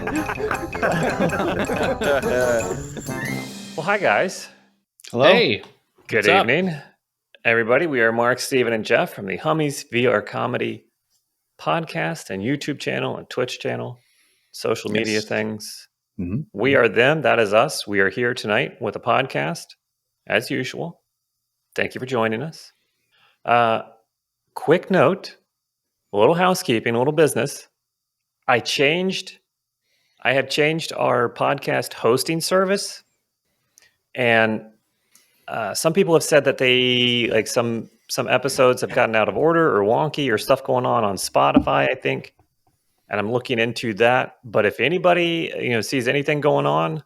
Well, hi guys. Hello. Hey, Good what's up? evening, everybody. We are Mark, Steven, and Jeff from the Hummy's VR Comedy podcast and YouTube channel and Twitch channel, social media Yes. things. Mhm. We are them. That is us. We are here tonight with a podcast, as usual. Thank you for joining us. Quick note, a little housekeeping, a little business. I had changed our podcast hosting service, and some people have said that they like some episodes have gotten out of order or wonky or stuff going on Spotify, I think. And I'm looking into that. But if anybody sees anything going on,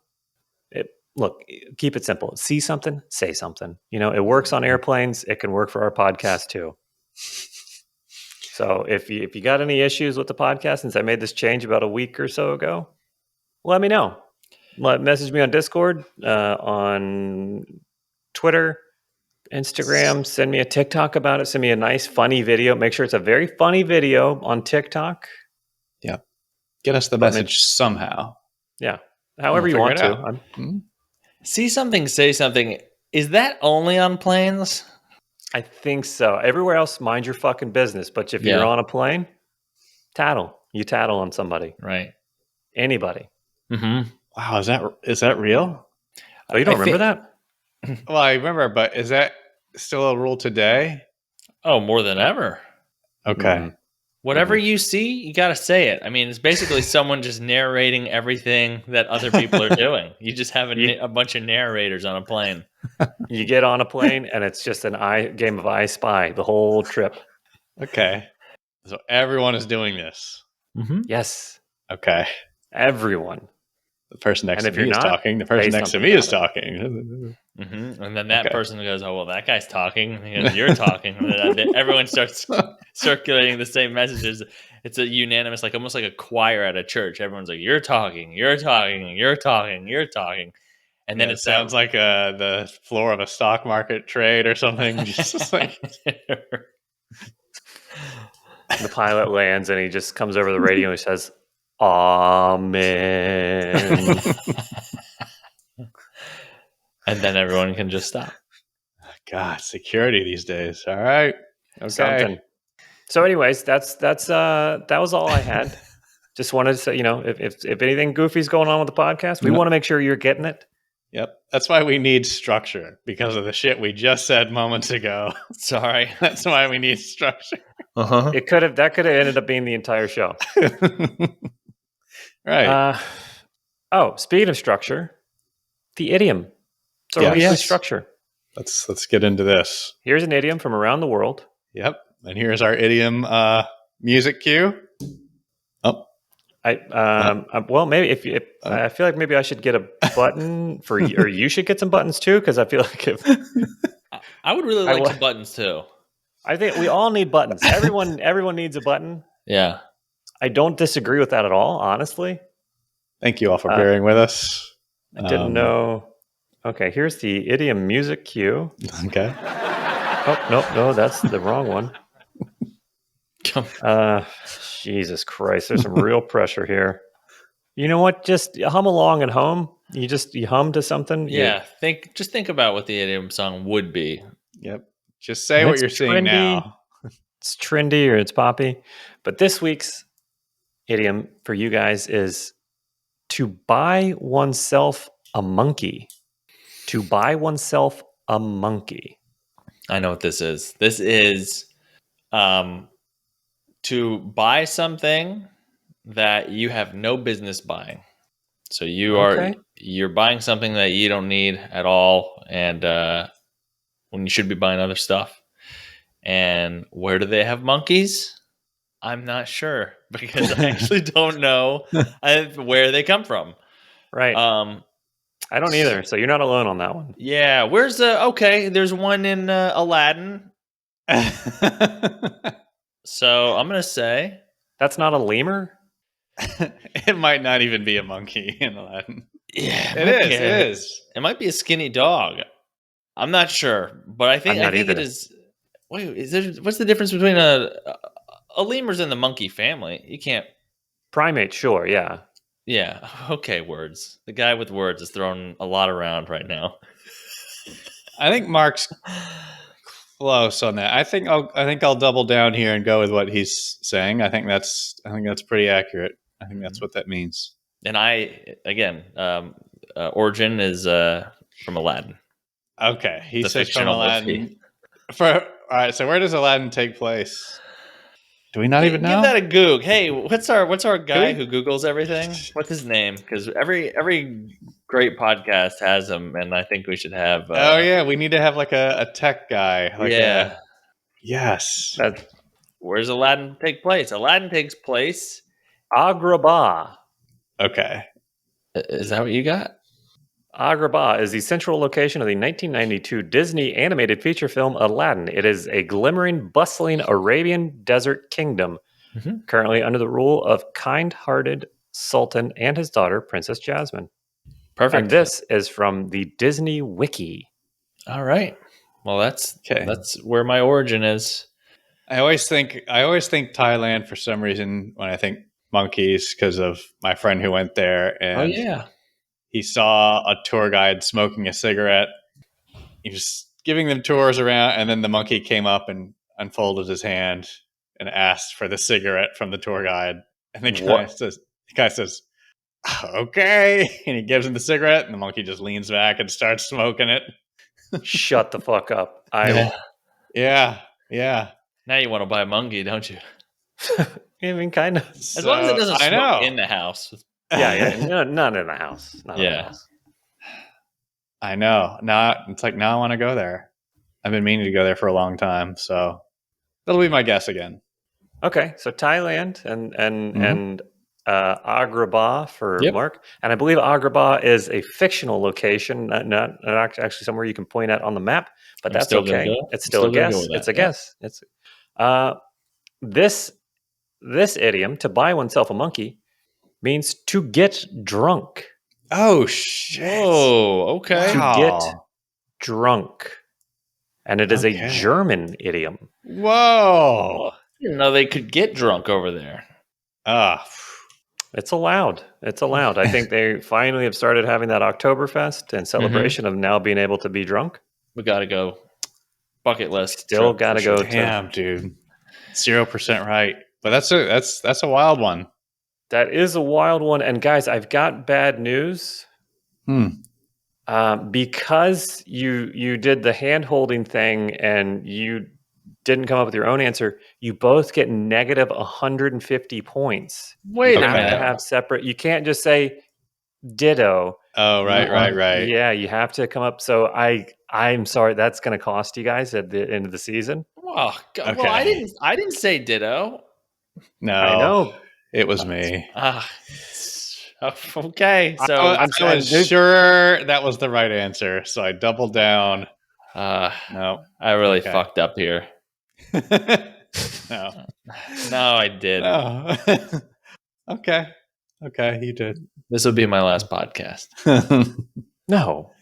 look, keep it simple. See something, say something. It works on airplanes. It can work for our podcast too. So if you got any issues with the podcast since I made this change about a week or so ago, let me know. Message me on Discord, on Twitter, Instagram. Send me a TikTok about it. Send me a nice, funny video. Make sure it's a very funny video on TikTok. Yeah. Get us the message somehow. Yeah. However you want to. See something, say something. Is that only on planes? I think so. Everywhere else, mind your fucking business. But if you're on a plane, tattle. You tattle on somebody. Right. Anybody. Mm-hmm. Wow, is that real? Oh, you don't remember that? Well, I remember, but is that still a rule today? Oh, more than ever. Okay. Mm-hmm. Whatever you see, you got to say it. I mean, it's basically someone just narrating everything that other people are doing. You just have a bunch of narrators on a plane. You get on a plane, and it's just an game of I Spy the whole trip. Okay. So everyone is doing this. Mm-hmm. Yes. Okay. Everyone. The person next And to if me you're is not, talking. The person say next to something me is about talking. Mm-hmm. And then that person goes, "Oh, well, that guy's talking." And he goes, "You're talking." And then everyone starts circulating the same messages. It's a unanimous, like almost like a choir at a church. Everyone's like, "You're talking, you're talking, you're talking, you're talking." And then it sounds like the floor of a stock market trade or something. Just like the pilot lands and he just comes over the radio and he says, "Amen." And then everyone can just stop. God, security these days. All right. Okay. Something. So anyways, that was all I had. Just wanted to say, if anything goofy's going on with the podcast, we want to make sure you're getting it. Yep. That's why we need structure, because of the shit we just said moments ago. Sorry. That's why we need structure. Uh-huh. That could have ended up being the entire show. Right. Speaking of structure, the idiom. So weekly structure. Let's get into this. Here's an idiom from around the world. Yep. And here's our idiom music cue. Oh. Well, maybe I feel like maybe I should get a button for you, or you should get some buttons too, because I feel like I would really like some buttons too. I think we all need buttons. Everyone needs a button. Yeah. I don't disagree with that at all, honestly. Thank you all for bearing with us. I didn't know. Okay, here's the idiom music cue. Okay. Oh, no, that's the wrong one. Jesus Christ, there's some real pressure here. You know what? Just hum along at home. You hum to something. Yeah, just think about what the idiom song would be. Yep. Just say what you're seeing now. It's trendy or it's poppy. But this week's idiom for you guys is to buy oneself a monkey. To buy oneself a monkey. I know what this is. This is to buy something that you have no business buying. So you're buying something that you don't need at all, and when you should be buying other stuff. And where do they have monkeys? I'm not sure, because I actually don't know where they come from. Right. I don't either. So you're not alone on that one. Yeah. There's one in Aladdin. So I'm going to say that's not a lemur. It might not even be a monkey in Aladdin. Yeah, it is. It might be a skinny dog. I'm not sure, but I think it is. Wait, what's the difference between a lemur's in the monkey family? You can't primate, sure, yeah. Yeah. Okay, words. The guy with words is throwing a lot around right now. I think Mark's close on that. I think I'll double down here and go with what he's saying. I think that's pretty accurate. I think that's what that means. And origin is from Aladdin. Okay, he The says from fictional movie. Aladdin. All right, so where does Aladdin take place? Do we not even know? Give that a goog. Hey, what's our guy we? who Googles everything? What's his name? Because every great podcast has him, and I think we should have. Oh yeah, we need to have like a tech guy. Yes. Where's Aladdin take place? Aladdin takes place. Agrabah. Okay. Is that what you got? Agrabah is the central location of the 1992 Disney animated feature film Aladdin. It is a glimmering, bustling Arabian desert kingdom, currently under the rule of kind-hearted Sultan and his daughter, Princess Jasmine. Perfect. And this is from the Disney Wiki. All right. Well, that's where my origin is. I always think Thailand for some reason when I think monkeys because of my friend who went there and he saw a tour guide smoking a cigarette. He was giving them tours around and then the monkey came up and unfolded his hand and asked for the cigarette from the tour guide. And the guy says, okay. And he gives him the cigarette and the monkey just leans back and starts smoking it. Shut the fuck up. Yeah. Now you want to buy a monkey, don't you? I mean, kind of. As long as it doesn't smoke in the house. Yeah. No, not in the house. Not in the house. I know. Now I want to go there. I've been meaning to go there for a long time, so that'll be my guess again. Okay, so Thailand and Agrabah for Mark, and I believe Agrabah is a fictional location, not actually somewhere you can point at on the map, but that's okay. It's still a guess. It's a guess. It's this idiom, to buy oneself a monkey, means to get drunk. Oh shit! Whoa, okay. To get drunk, and it is a German idiom. Whoa! I didn't know they could get drunk over there. It's allowed. It's allowed. I think they finally have started having that Oktoberfest in celebration of now being able to be drunk. We got to go. Bucket list. Still got to go. Damn, dude. 0% right. But that's a wild one. That is a wild one. And guys, I've got bad news. Because you did the hand holding thing and you didn't come up with your own answer, you both get negative 150 points. Wait a minute. You have to have separate. You can't just say ditto. Oh, right. Yeah, you have to come up. So I'm sorry, that's going to cost you guys at the end of the season. Oh, God. Okay. Well, I didn't say ditto. No, I know. It was me. Okay, so I was sure that was the right answer, so I doubled down. No, I really fucked up here. No, I did. No. Okay, you did. This will be my last podcast. No.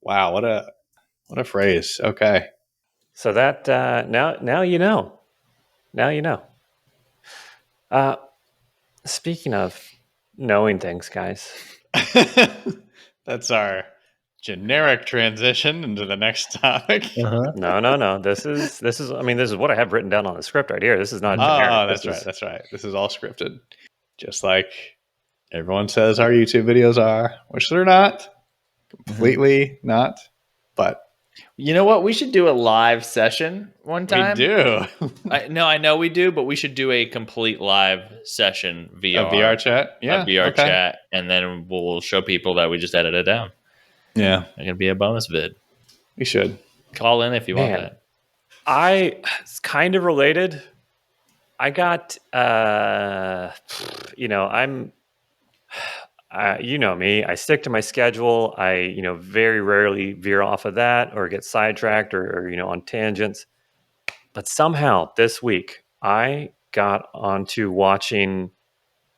Wow, what a phrase. Okay. So that now you know. Now you know. Speaking of knowing things, guys. That's our generic transition into the next topic. No. This is I mean, this is what I have written down on the script right here. This is not generic. Oh, that's right. This is all scripted. Just like everyone says our YouTube videos are, which they're not. Completely not. But you know what? We should do a live session one time. We do. I know we do, but we should do a complete live session via a VR chat. Yeah. A VR chat. And then we'll show people that we just edited down. Yeah. It's going to be a bonus vid. We should. Call in if you want that. It's kind of related. I got, you know me, I stick to my schedule. I, very rarely veer off of that or get sidetracked or on tangents. But somehow this week I got onto watching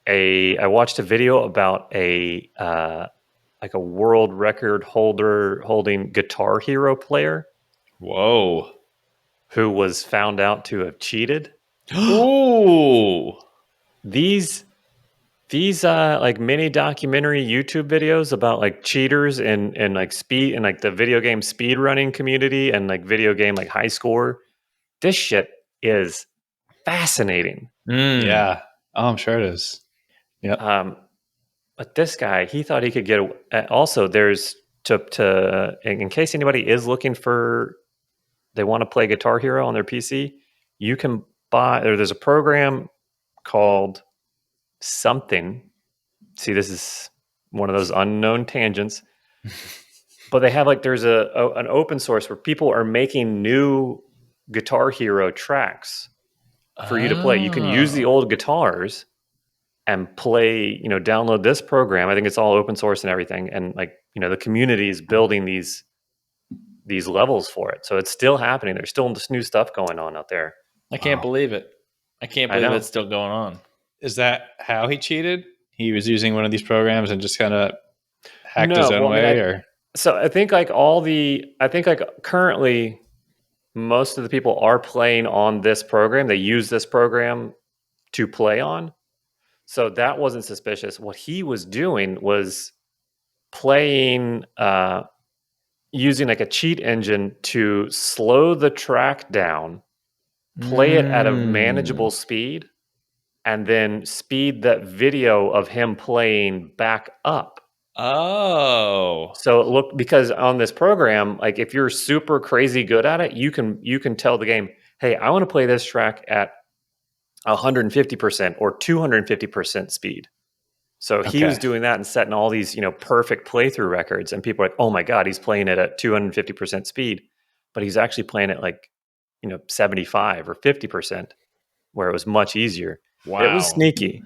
I watched a video about a world record holding Guitar Hero player. Whoa. Who was found out to have cheated. Ooh. These these like mini documentary YouTube videos about like cheaters and like speed and like the video game speed running community and like video game like high score. This shit is fascinating. Yeah. Oh, I'm sure it is. Yeah. But this guy, he thought he could get. Also, there's in case anybody is looking for, they want to play Guitar Hero on their PC, you can buy. Or there's a program called something. See, this is one of those unknown tangents. But they have like there's an open source where people are making new Guitar Hero tracks for you to play. You can use the old guitars and play, download this program. I think it's all open source and everything. And like, the community is building these levels for it. So it's still happening. There's still this new stuff going on out there. I can't believe it. I can't believe it's still going on. Is that how he cheated? He was using one of these programs and just kind of hacked his own way? So I think like currently most of the people are playing on this program. They use this program to play on. So that wasn't suspicious. What he was doing was playing, using like a cheat engine to slow the track down, play it at a manageable speed, and then speed that video of him playing back up. Oh. So it looked, because on this program, like if you're super crazy good at it, you can tell the game, hey, I want to play this track at 150% or 250% speed. So he was doing that and setting all these, perfect playthrough records, and people are like, oh my God, he's playing it at 250% speed, but he's actually playing it like, 75 or 50%, where it was much easier. Wow. It was sneaky.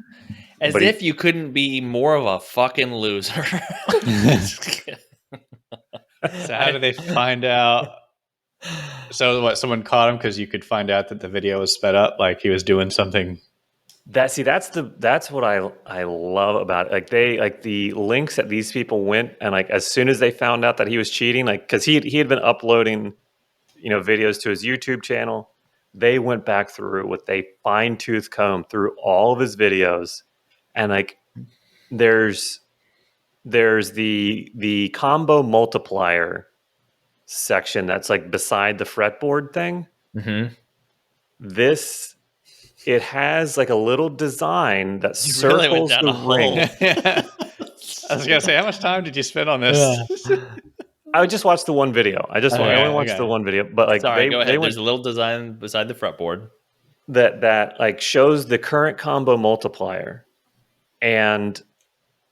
As if you couldn't be more of a fucking loser. So how did they find out? So what, someone caught him because you could find out that the video was sped up, like he was doing something. That's what I love about it. Like the links that these people went, and like as soon as they found out that he was cheating, like because he had been uploading, videos to his YouTube channel, they went back through with a fine-tooth comb through all of his videos, and like there's the combo multiplier section that's like beside the fretboard thing. Mm-hmm. It has like a little design that circles the ring. I was gonna say, how much time did you spend on this? Yeah. I just watched the one video. I only watched the one video, but like sorry, go ahead. There's a little design beside the fretboard that like shows the current combo multiplier, and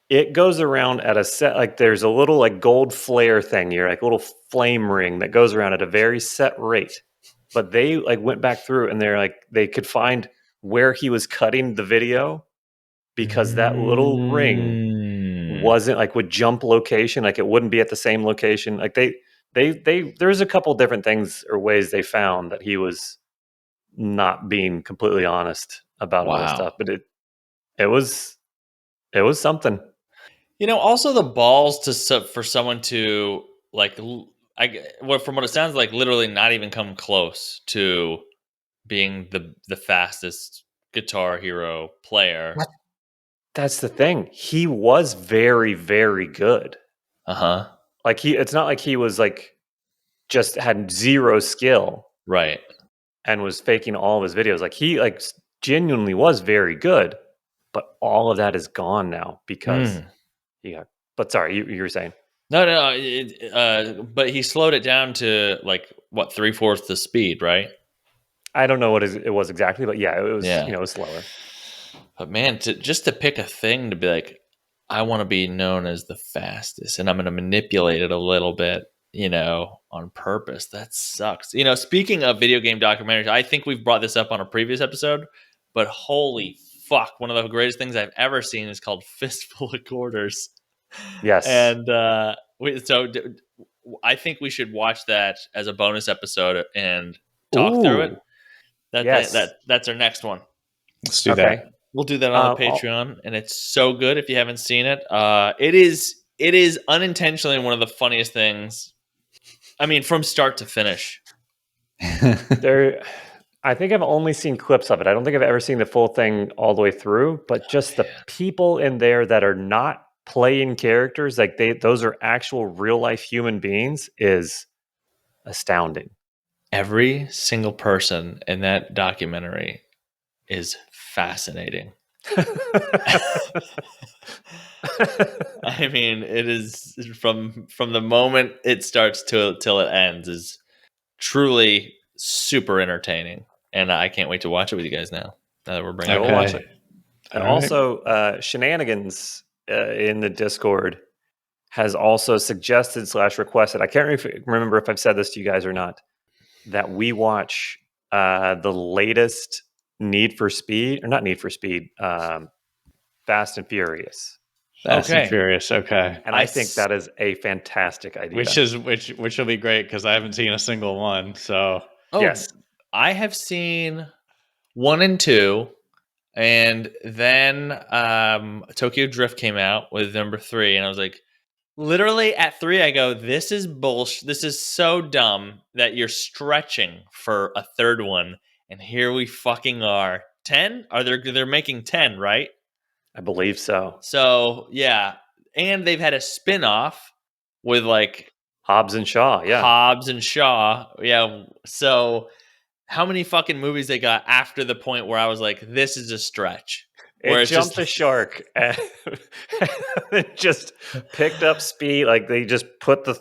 it goes around at a set, like there's a little like gold flare thing here, like a little flame ring that goes around at a very set rate. But they like went back through and they're like, they could find where he was cutting the video, because that little ring wasn't like would jump location. Like it wouldn't be at the same location. Like there's a couple different things or ways they found that he was not being completely honest about all this stuff, but it was something. Also the balls for someone to like, from what it sounds like, literally not even come close to being the fastest Guitar Hero player. That's the thing. He was very, very good. Like it's not like he was like just had zero skill, right? And was faking all of his videos. Like he like genuinely was very good, but all of that is gone now because But sorry, you were saying. No. But he slowed it down to like what 3/4 the speed, right? I don't know what it was exactly, but yeah, it was it was slower. But man, to pick a thing to be like, I want to be known as the fastest, and I'm going to manipulate it a little bit, on purpose. That sucks. Speaking of video game documentaries, I think we've brought this up on a previous episode, but holy fuck, one of the greatest things I've ever seen is called Fistful of Quarters. Yes. And I think we should watch that as a bonus episode and talk through it. That's our next one. Let's do that. We'll do that on the Patreon, and it's so good if you haven't seen it. It is unintentionally one of the funniest things. I mean, from start to finish. I think I've only seen clips of it. I don't think I've ever seen the full thing all the way through, but just the people in there that are not playing characters, like those are actual real life human beings, is astounding. Every single person in that documentary is fascinating. I mean, it is from the moment it starts till it ends is truly super entertaining, and I can't wait to watch it with you guys now. Now that we're bringing I will watch it. And All right. also, Shenanigans in the Discord has also suggested / requested. I can't remember if I've said this to you guys or not. That we watch the latest Need for Speed, or not Need for Speed, Fast and Furious. Fast and Furious. Okay. And I think that is a fantastic idea. Which will be great because I haven't seen a single one. So yes, I have seen 1 and 2, and then Tokyo Drift came out with number 3, and I was like, literally at 3, I go, this is bullshit. This is so dumb that you're stretching for a third one, and here we fucking are. 10? They're making 10, right? I believe so. So yeah, and they've had a spin-off with like Hobbs and Shaw. Yeah. So how many fucking movies they got after the point where I was like, this is a stretch? It jumped the shark and it just picked up speed. Like they just put the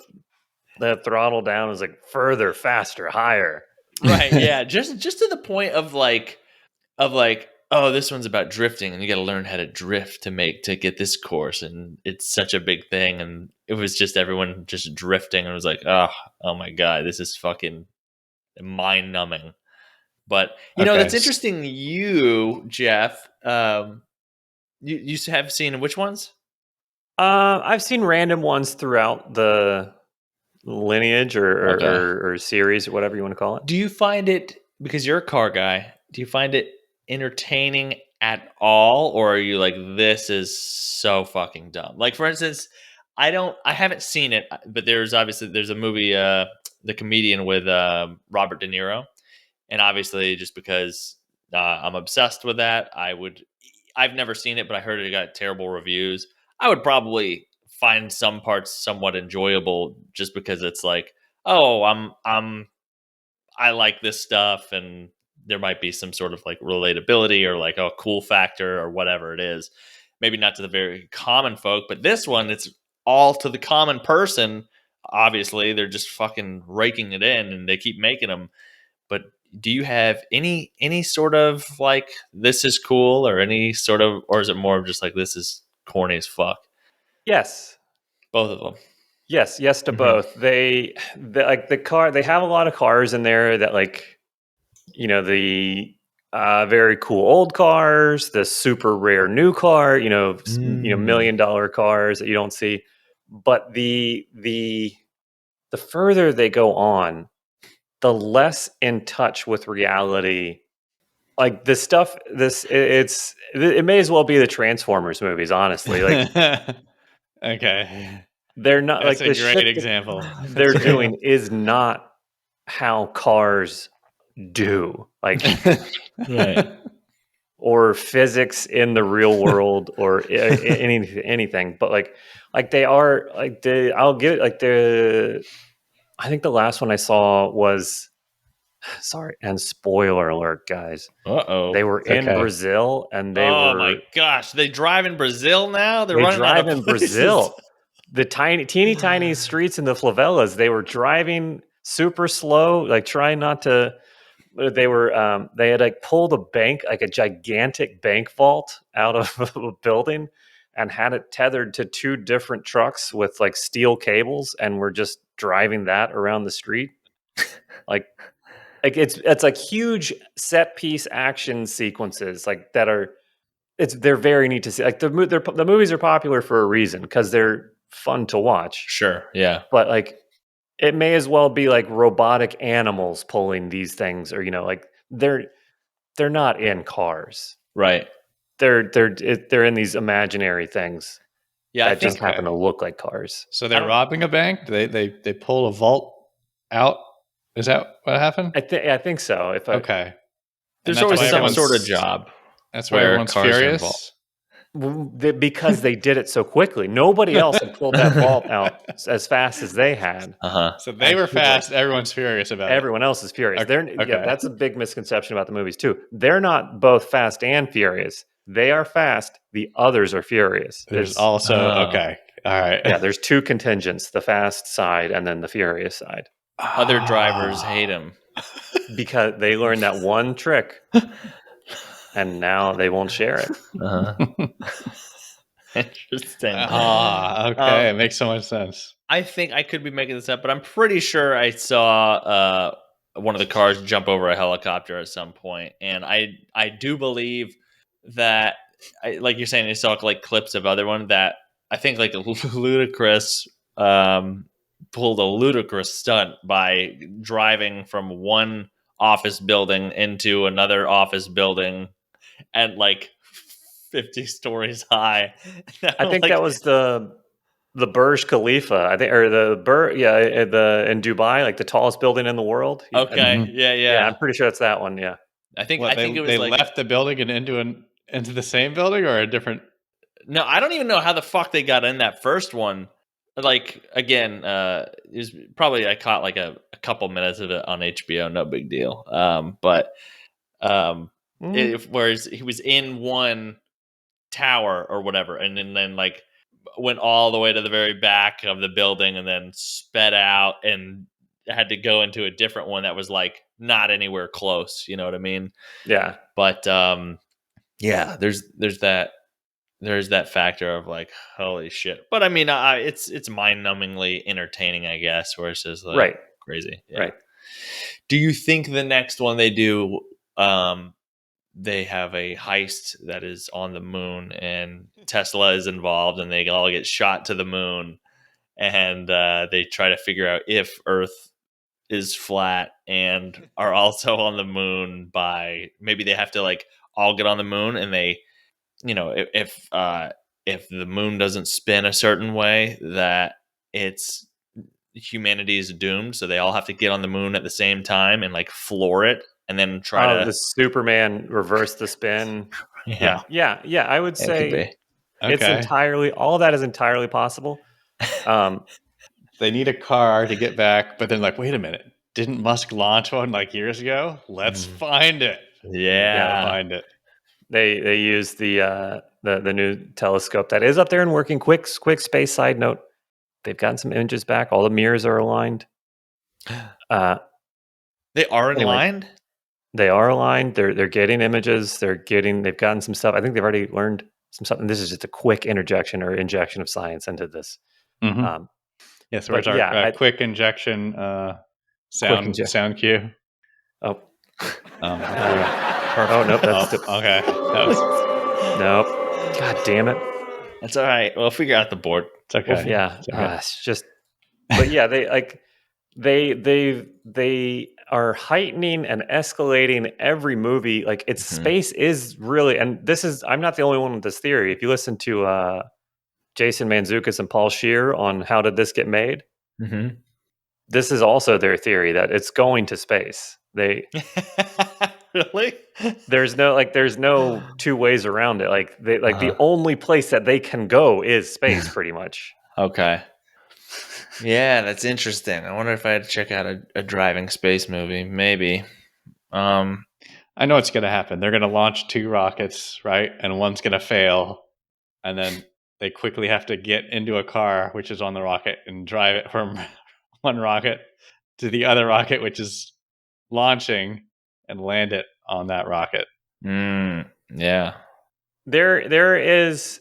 throttle down. It was like further, faster, higher. Right. Yeah. just to the point of like, oh, this one's about drifting, and you got to learn how to drift to get this course, and it's such a big thing. And it was just everyone just drifting, and it was like, oh my god, this is fucking mind numbing. But you know, that's interesting. You, Jeff, you have seen which ones? I've seen random ones throughout the lineage or series or whatever you want to call it. Do you find it, because you're a car guy, do you find it entertaining at all, or are you like, this is so fucking dumb? Like, for instance, I haven't seen it, but there's a movie, The Comedian, with Robert De Niro, and obviously just because I'm obsessed with that, I've never seen it, but I heard it got terrible reviews. I would probably find some parts somewhat enjoyable just because it's like, oh, I like this stuff, and there might be some sort of like relatability or like a cool factor or whatever it is. Maybe not to the very common folk, but this one, it's all to the common person. Obviously, they're just fucking raking it in, and they keep making them. But do you have any sort of like, this is cool, or any sort of, or is it more of just like, this is corny as fuck? Yes. Both of them. Yes to both. They like the car. They have a lot of cars in there that, like, you know, the very cool old cars, the super rare new car, you know, $1 million cars that you don't see. But the further they go on, the less in touch with reality. Like this stuff, it may as well be the Transformers movies, honestly. Like, okay, they're not. That's like a the great shit example. they're doing is not how cars do. Like, Right. or physics in the real world, or anything. But like they are like I'll give it like I think the last one I saw was, sorry, and spoiler alert, guys. They were in Brazil, and they oh my gosh, they drive in Brazil now. They drive in Brazil. The teeny tiny streets in the favelas. They were driving super slow, like trying not to. They had like pulled a bank, like a gigantic bank vault, out of a building, and had it tethered to 2 different trucks with like steel cables, and were just driving that around the street. like it's like huge set piece action sequences, like that are. They're very neat to see. Like the movies are popular for a reason, because they're fun to watch. Sure, yeah. But like, it may as well be like robotic animals pulling these things, or, you know, like they're not in cars, right? They're in these imaginary things. Yeah, that just happen to look like cars. So they're robbing a bank. They pull a vault out. Is that what happened? I think so. Okay. There's always some sort of job. That's why everyone's furious. Because they did it so quickly. Nobody else had pulled that vault out as fast as they had. So they were fast. Everyone's furious about it. Everyone else is furious. Okay. Yeah, that's a big misconception about the movies too. They're not both fast and furious. They are fast. The others are furious. There's also okay. All right. Yeah, there's two contingents: the fast side and then the furious side. Other drivers hate him because they learned that one trick. And now they won't share it. Interesting. Okay. It makes so much sense. I think I could be making this up, but I'm pretty sure I saw one of the cars jump over a helicopter at some point. And I do believe that, like you're saying, I saw like clips of other one that I think like Ludacris pulled a ludicrous stunt by driving from one office building into another office building and like 50 stories high. I think that was the Burj Khalifa, I think, or in Dubai, like the tallest building in the world. Okay, yeah. I'm pretty sure it's that one. Yeah, I think it was they like left the building and into the same building or a different. No, I don't even know how the fuck they got in that first one. Like again, it was probably I caught like a couple minutes of it on HBO. No big deal. Whereas he was in one tower or whatever, and then like went all the way to the very back of the building, and then sped out and had to go into a different one that was like not anywhere close. You know what I mean? Yeah. But yeah, there's that factor of like holy shit. But I mean, it's mind-numbingly entertaining, I guess. Where it's just like crazy, right? Do you think the next one they do? They have a heist that is on the moon and Tesla is involved and they all get shot to the moon and they try to figure out if Earth is flat and are also on the moon by maybe they have to like all get on the moon and they, you know, if the moon doesn't spin a certain way that humanity is doomed. So they all have to get on the moon at the same time and like floor it. And then try to the Superman reverse the spin. Yeah. I would say it's entirely all that is entirely possible. They need a car to get back, but then like, wait a minute, didn't Musk launch one like years ago? Let's find it. Yeah, find it. They use the new telescope that is up there and working. Quick space side note: they've gotten some images back. All the mirrors are aligned. They are aligned. They are aligned. They're getting images. They've gotten some stuff. I think they've already learned some stuff. And this is just a quick interjection or injection of science into this. Mm-hmm. Yes, where's our quick injection sound cue? Oh. Perfect. Oh nope. That's okay. Nope. God damn it. That's all right. We'll figure out the board. It's okay. It's just. But yeah, they are heightening and escalating every movie. Like space is really, and I'm not the only one with this theory. If you listen to Jason Mantzoukas and Paul Scheer on How Did This Get Made, this is also their theory that it's going to space. Really? There's no two ways around it. Like the only place that they can go is space, pretty much. Okay. Yeah, that's interesting. I wonder if I had to check out a driving space movie. Maybe. I know what's going to happen. They're going to launch 2 rockets, right? And one's going to fail. And then they quickly have to get into a car, which is on the rocket, and drive it from one rocket to the other rocket, which is launching, and land it on that rocket. Yeah. There is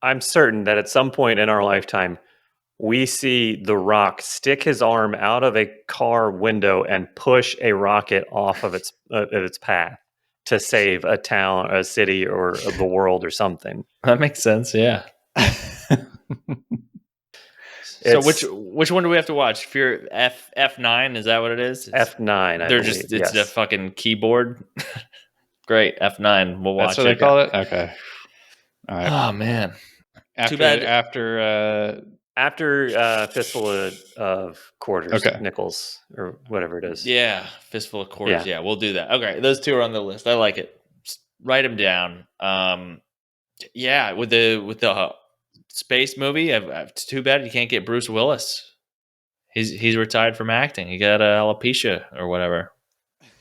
I'm certain that at some point in our lifetime, we see The Rock stick his arm out of a car window and push a rocket off of its path to save a town, a city, or the world, or something. That makes sense. Yeah. So which one do we have to watch? Fear F9, is that what it is? F9. It's the fucking keyboard. Great, F9. We'll watch. That's what they call it. Okay. All right. Oh man. Too bad. After After fistful of quarters, Okay. nickels, or whatever it is. Yeah, fistful of quarters. Yeah, we'll do that. Okay, those two are on the list. I like it. Just write them down. Yeah, with the space movie, it's too bad you can't get Bruce Willis. He's retired from acting. He got alopecia or whatever.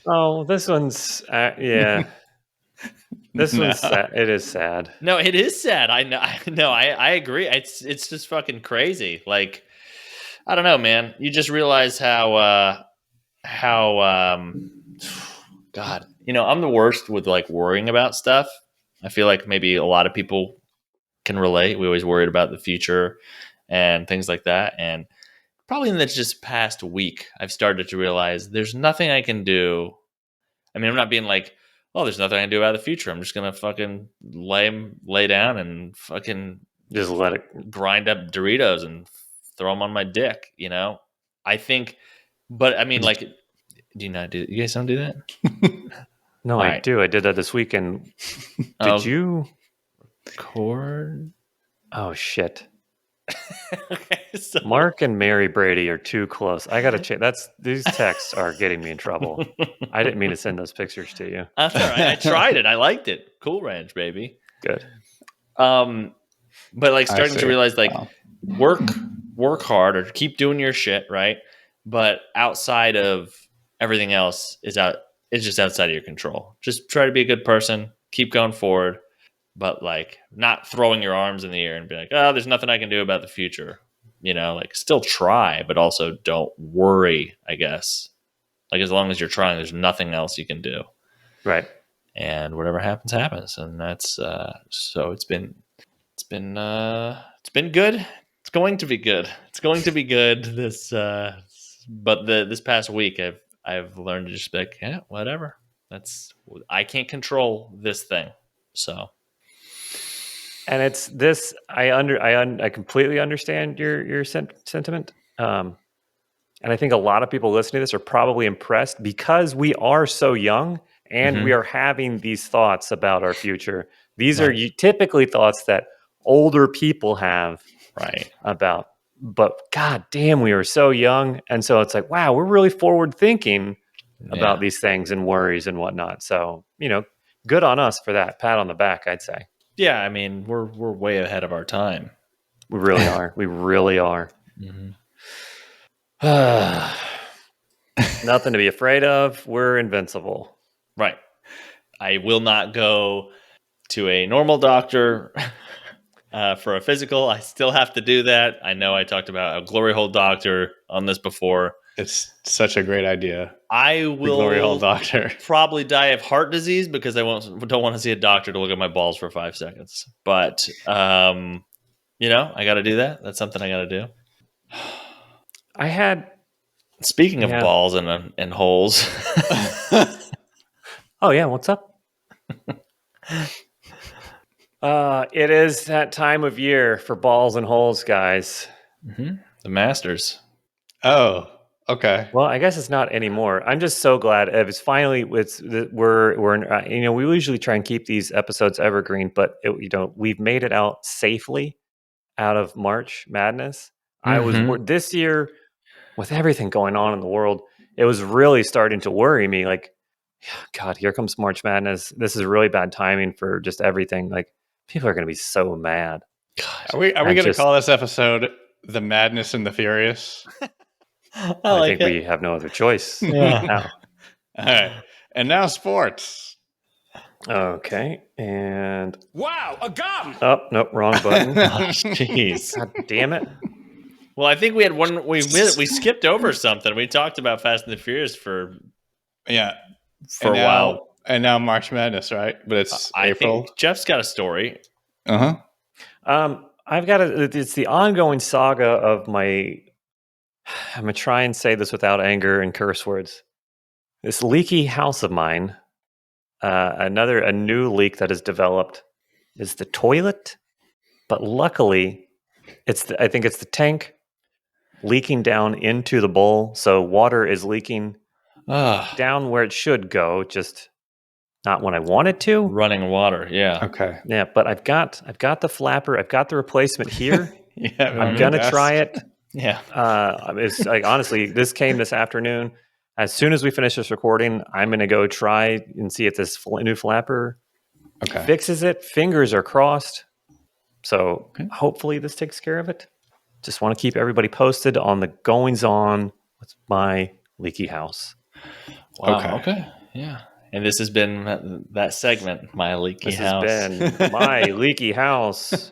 Oh, this one's yeah. This one's sad. It is sad. No, it is sad. I know. I agree. It's just fucking crazy. Like, I don't know, man. You just realize how God, I'm the worst with like worrying about stuff. I feel like maybe a lot of people can relate. We always worried about the future and things like that. And probably in this just past week, I've started to realize there's nothing I can do. I mean, I'm not being like, oh, there's nothing I can do about the future. I'm just gonna fucking lay down and fucking Just let it grind up Doritos and throw them on my dick. I think, but I mean, like, do you not do? You guys don't do that? No, I do. I did that this weekend. Did you record? Oh shit. Okay, so Mark and Mary Brady are too close. I gotta check. These texts are getting me in trouble. I didn't mean to send those pictures to you. That's all right. I tried it. I liked it. Cool Ranch, baby. Good. But like starting to realize, like, work hard or keep doing your shit, right? But outside of everything else it's just outside of your control. Just try to be a good person. Keep going forward. But like not throwing your arms in the air and be like, oh, there's nothing I can do about the future. Like still try, but also don't worry, I guess. Like as long as you're trying, there's nothing else you can do. Right. And whatever happens, happens. And that's so it's been good. It's going to be good. It's going to be good this this past week I've learned to just be like, yeah, whatever. I can't control this thing. So and it's this. I completely understand your sentiment, and I think a lot of people listening to this are probably impressed because we are so young and we are having these thoughts about our future. These are typically thoughts that older people have, right? About, but god damn, we were so young, and so it's like, wow, we're really forward thinking about these things and worries and whatnot. So good on us for that. Pat on the back, I'd say. Yeah, I mean, we're way ahead of our time. We really are. We really are. Nothing to be afraid of. We're invincible. Right. I will not go to a normal doctor for a physical. I still have to do that. I know I talked about a glory hole doctor on this before. It's such a great idea. I will glory hole doctor. Probably die of heart disease because I don't want to see a doctor to look at my balls for 5 seconds. But I got to do that. That's something I got to do. Speaking of balls and holes. Oh yeah, what's up? It is that time of year for balls and holes, guys. The Masters. Oh, okay. Well, I guess it's not anymore. I'm just so glad it's finally. We're we usually try and keep these episodes evergreen, but we've made it out safely out of March Madness. I was this year with everything going on in the world. It was really starting to worry me. Like, God, here comes March Madness. This is really bad timing for just everything. Like, people are going to be so mad. God, are we going to call this episode "The Madness and the Furious"? I think we have no other choice. Yeah. All right, and now sports. Okay, and wow, a gum. Oh nope, wrong button. Jeez, God damn it. Well, I think we had one. We skipped over something. We talked about Fast and the Furious for a while, and now March Madness, right? But it's April. I think Jeff's got a story. I've got it's the ongoing saga of my. I'm gonna try and say this without anger and curse words. This leaky house of mine. A new leak that has developed is the toilet, but luckily, I think it's the tank leaking down into the bowl, so water is leaking down where it should go, just not when I want it to. Running water, yeah. Okay. Yeah, but I've got the flapper. I've got the replacement here. I'm gonna try it. Yeah. It's like, honestly, this came this afternoon. As soon as we finish this recording, I'm gonna go try and see if this new flapper fixes it. Fingers are crossed. So hopefully this takes care of it. Just want to keep everybody posted on the goings on with my leaky house. Wow. Okay. Yeah. And this has been that segment, my leaky house. This has been my leaky house.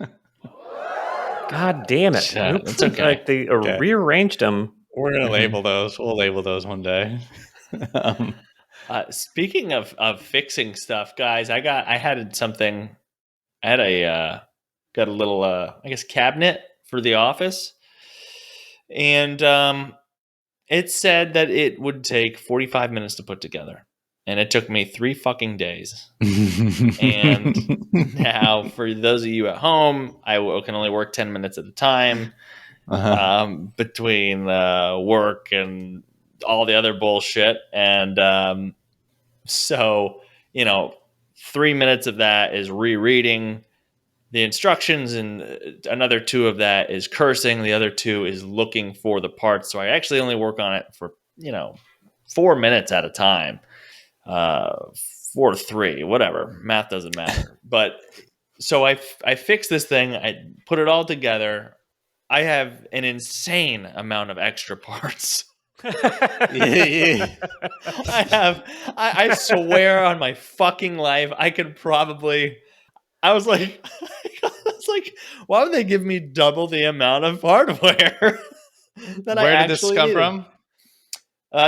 God damn it! It's okay. Like they rearranged them. We're gonna label those. We'll label those one day. Speaking of fixing stuff, guys, I got a little I guess cabinet for the office, and it said that it would take 45 minutes to put together, and it took me 3 fucking days. And now, for those of you at home, I can only work 10 minutes at a time between work and all the other bullshit, and so 3 minutes of that is rereading the instructions, and another 2 of that is cursing. The other 2 is looking for the parts. So I actually only work on it for 4 minutes at a time, 4 to 3, whatever. Math doesn't matter. But so I fixed this thing. I put it all together. I have an insane amount of extra parts. I swear on my fucking life, I was like, why would they give me double the amount of hardware that Where did this come from?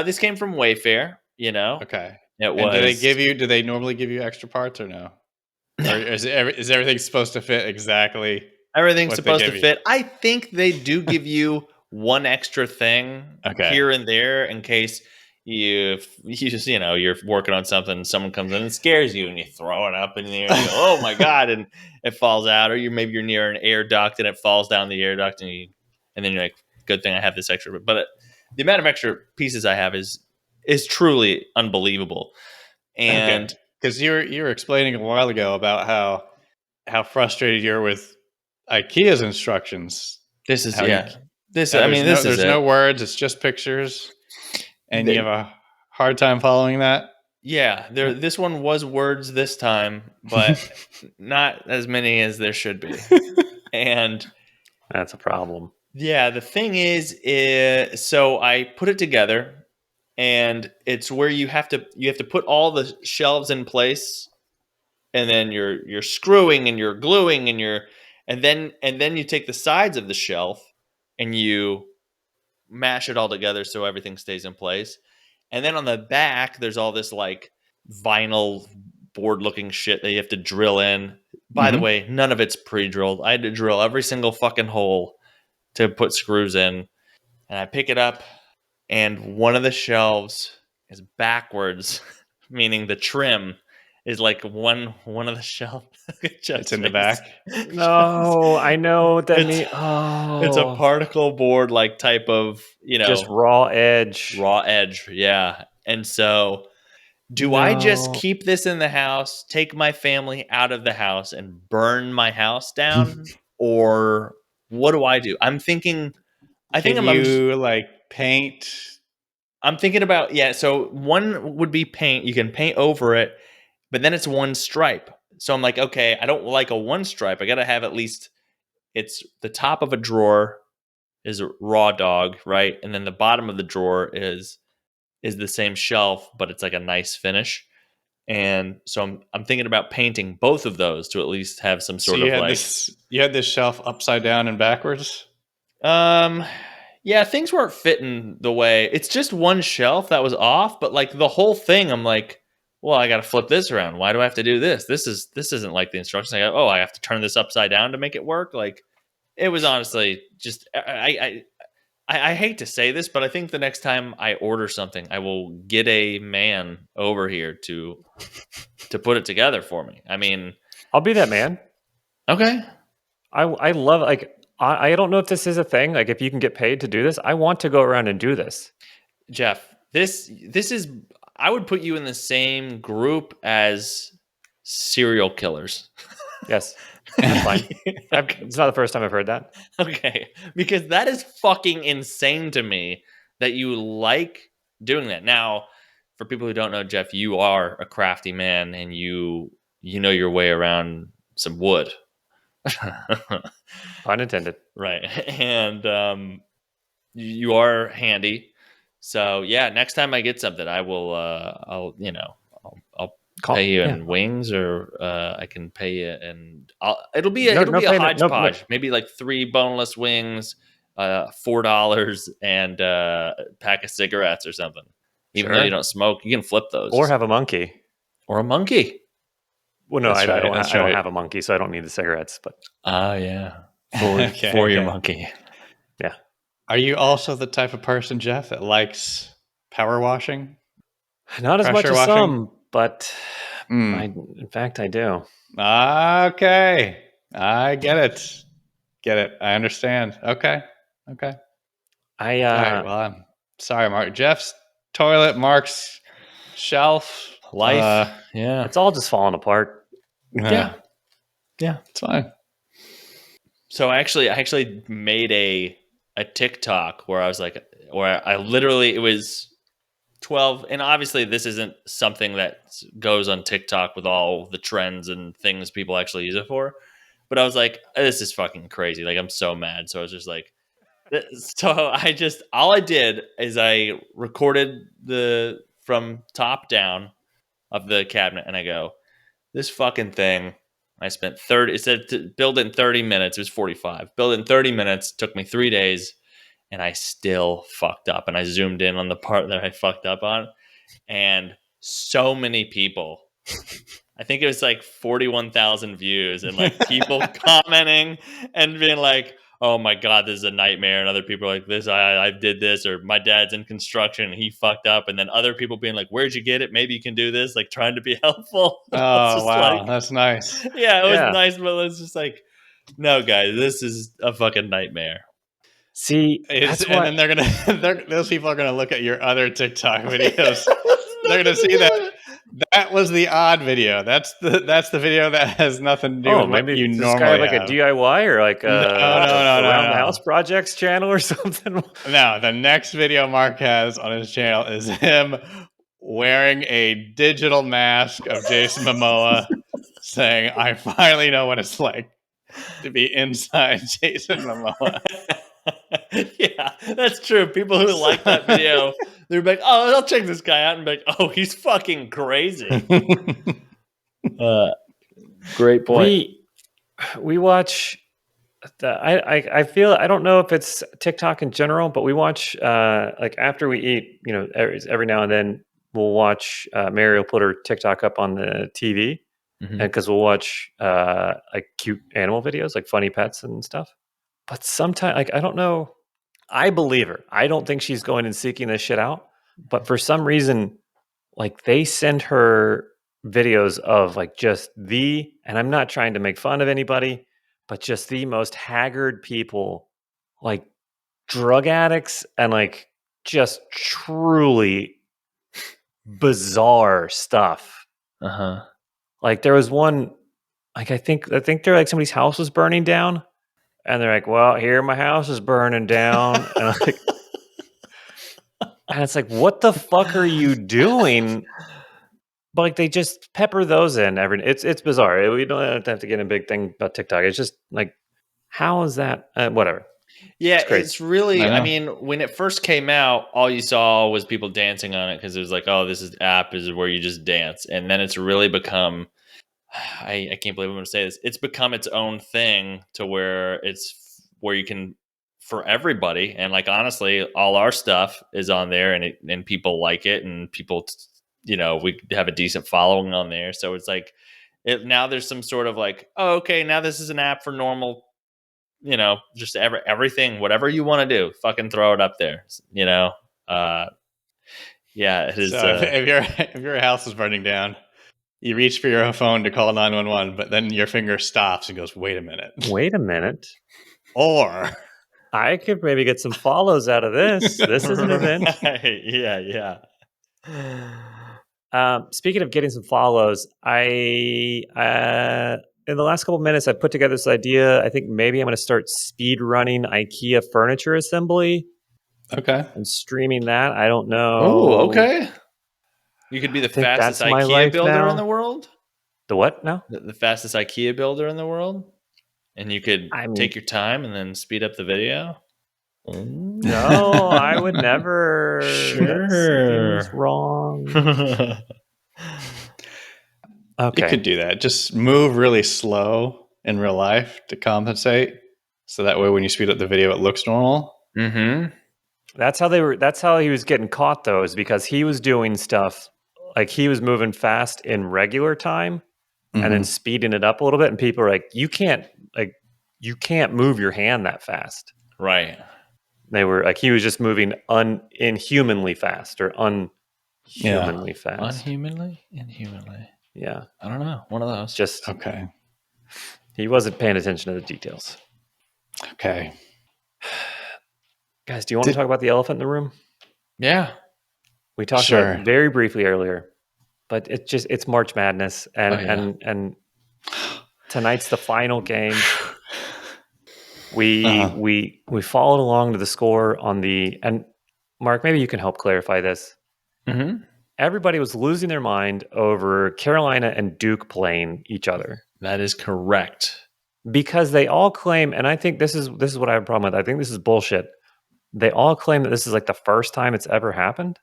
This came from Wayfair, Okay. It was. Do they normally give you extra parts or no? Or is everything supposed to fit exactly? Everything's supposed to fit. I think they do give you one extra thing here and there in case you just you're working on something and someone comes in and scares you and you throw it up in the air and you go, oh my god, and it falls out, or maybe you're near an air duct and it falls down the air duct and then you're like, good thing I have this extra. But the amount of extra pieces I have is truly unbelievable. And because you were explaining a while ago about how frustrated you're with IKEA's instructions. There's no words, it's just pictures. And you have a hard time following that? Yeah, this one was words this time, but not as many as there should be. And that's a problem. Yeah, the thing is, so I put it together, and it's where you have to put all the shelves in place, and then you're screwing and you're gluing and then you take the sides of the shelf and you mash it all together so everything stays in place. And then on the back, there's all this like vinyl board looking shit that you have to drill in. By the way, none of it's pre-drilled. I had to drill every single fucking hole to put screws in. And I pick it up, and one of the shelves is backwards, meaning the trim is like one of the shelves. It's in the back. No, I know what that means. It's a particle board like type of, just raw edge. Yeah. And so I just keep this in the house, take my family out of the house and burn my house down? Or what do I do? I'm thinking paint? I'm thinking about, so one would be paint. You can paint over it, but then it's one stripe. So I'm like, okay, I don't like a one stripe. I got to have at least, it's the top of a drawer is a raw dog, right? And then the bottom of the drawer is the same shelf, but it's like a nice finish. And so I'm thinking about painting both of those to at least have some sort of like. You had this shelf upside down and backwards? Yeah, things weren't fitting the way. It's just one shelf that was off, but like the whole thing, I'm like, well, I got to flip this around. Why do I have to do this? This isn't like the instructions. I have to turn this upside down to make it work. Like, it was honestly just, I hate to say this, but I think the next time I order something, I will get a man over here to put it together for me. I mean, I'll be that man. Okay. I love, like, I don't know if this is a thing. Like, if you can get paid to do this, I want to go around and do this. Jeff, this is, I would put you in the same group as serial killers. Yes, that's fine. It's not the first time I've heard that. Okay, because that is fucking insane to me that you like doing that. Now, for people who don't know, Jeff, you are a crafty man, and you know your way around some wood. Pun intended. Right, and you are handy. So yeah, next time I get something, I will. I'll pay you in wings, or I can pay you, and it'll be a hodgepodge. Maybe like 3 boneless wings, $4, and a pack of cigarettes or something. Even though you don't smoke, you can flip those, or have a monkey, or a monkey. Well, no, I don't have a monkey, so I don't need the cigarettes. But yeah, for your monkey. Yeah. Are you also the type of person, Jeff, that likes power washing? Not as much as some, but in fact, I do. Okay. I get it. I understand. Okay. All right, well, I'm sorry, Mark. Jeff's toilet, Mark's shelf, life. Yeah. It's all just falling apart. Yeah. It's fine. So I actually made a TikTok where I was like, where I literally, it was 12, and obviously this isn't something that goes on TikTok with all the trends and things people actually use it for, but I was like, this is fucking crazy. Like, I'm so mad. So I was just like, all I did is I recorded from top down of the cabinet, and I go, this fucking thing, I spent 30, it said to build it in 30 minutes. It was 45. Build it in 30 minutes. Took me 3 days, and I still fucked up. And I zoomed in on the part that I fucked up on. And so many people, I think it was like 41,000 views, and like people commenting and being like, oh my God, this is a nightmare. And other people are like, I did this, or my dad's in construction and he fucked up. And then other people being like, where'd you get it? Maybe you can do this, like trying to be helpful. Oh, wow. That's nice. Yeah, it was nice, but it's just like, no, guys, this is a fucking nightmare. See, and then those people are gonna look at your other TikTok videos. They're gonna see that was the odd video. That's the video that has nothing to do with what you normally have. Like a DIY or like around the house projects channel or something. No, the next video Mark has on his channel is him wearing a digital mask of Jason Momoa, saying, "I finally know what it's like to be inside Jason Momoa." Yeah, that's true. People who like that video, they're like, "Oh, I'll check this guy out," and be like, "Oh, he's fucking crazy." Great point. We watch. I feel, I don't know if it's TikTok in general, but we watch like after we eat. You know, every now and then we'll watch. Mary will put her TikTok up on the TV, and because we'll watch like cute animal videos, like funny pets and stuff. But sometimes, like, I don't know. I believe her. I don't think she's going and seeking this shit out. But for some reason, like, they send her videos of like just and I'm not trying to make fun of anybody, but just the most haggard people, like drug addicts and like just truly bizarre stuff. Like there was one, like I think they're like somebody's house was burning down. And they're like, well, here my house is burning down. And, and it's like, what the fuck are you doing? But like they just pepper those in it's bizarre. We don't have to get a big thing about TikTok. It's just like, how is that? Whatever. Yeah, it's really, I mean, when it first came out, all you saw was people dancing on it because it was like, oh, this app is where you just dance. And then it's really become, I can't believe I'm going to say this. It's become its own thing to where where you can, for everybody. And like, honestly, all our stuff is on there, and people like it, and people, you know, we have a decent following on there. So it's like, now there's some sort of like, oh, okay, now this is an app for normal, you know, just everything, whatever you want to do, fucking throw it up there, you know? Yeah, it is. So if your house is burning down, you reach for your phone to call 911, but then your finger stops and goes, wait a minute. Or I could maybe get some follows out of this. This is an event. Yeah. Speaking of getting some follows, in the last couple of minutes, I put together this idea. I think maybe I'm going to start speed running IKEA furniture assembly. Okay. And streaming that. I don't know. Oh, okay. You could be the fastest IKEA builder in the world. The what now? The fastest IKEA builder in the world. And you could take your time and then speed up the video. No, I would never. Sure. That seems wrong. Okay. You could do that. Just move really slow in real life to compensate. So that way when you speed up the video, it looks normal. Mm-hmm. That's how he was getting caught, though, is because he was doing stuff like he was moving fast in regular time and then speeding it up a little bit. And people are like, you can't move your hand that fast. Right. They were like, he was just moving inhumanly fast or unhumanly fast. Inhumanly. Yeah. I don't know. One of those. Just okay. He wasn't paying attention to the details. Okay. Guys, do you want to talk about the elephant in the room? Yeah. We talked about it very briefly earlier, but it's March Madness and tonight's the final game. We followed along to the score and Mark, maybe you can help clarify this. Mm-hmm. Everybody was losing their mind over Carolina and Duke playing each other. That is correct. Because they all claim, and I think this is what I have a problem with. I think this is bullshit. They all claim that this is like the first time it's ever happened.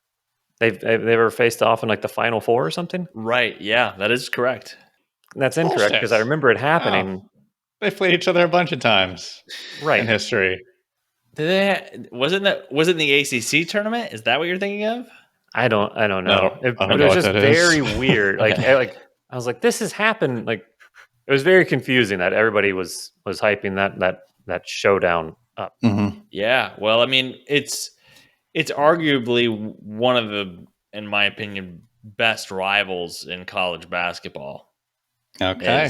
They've ever faced off in like the Final Four or something. Right. Yeah, that is correct. And that's incorrect because I remember it happening. Oh. They played each other a bunch of times, in history. Was it in the ACC tournament? Is that what you're thinking of? I don't know. No, it was just very weird. Like I was like, this has happened. Like it was very confusing that everybody was hyping that showdown up. Mm-hmm. Yeah. Well, I mean, it's arguably one of the, in my opinion, best rivals in college basketball. Okay.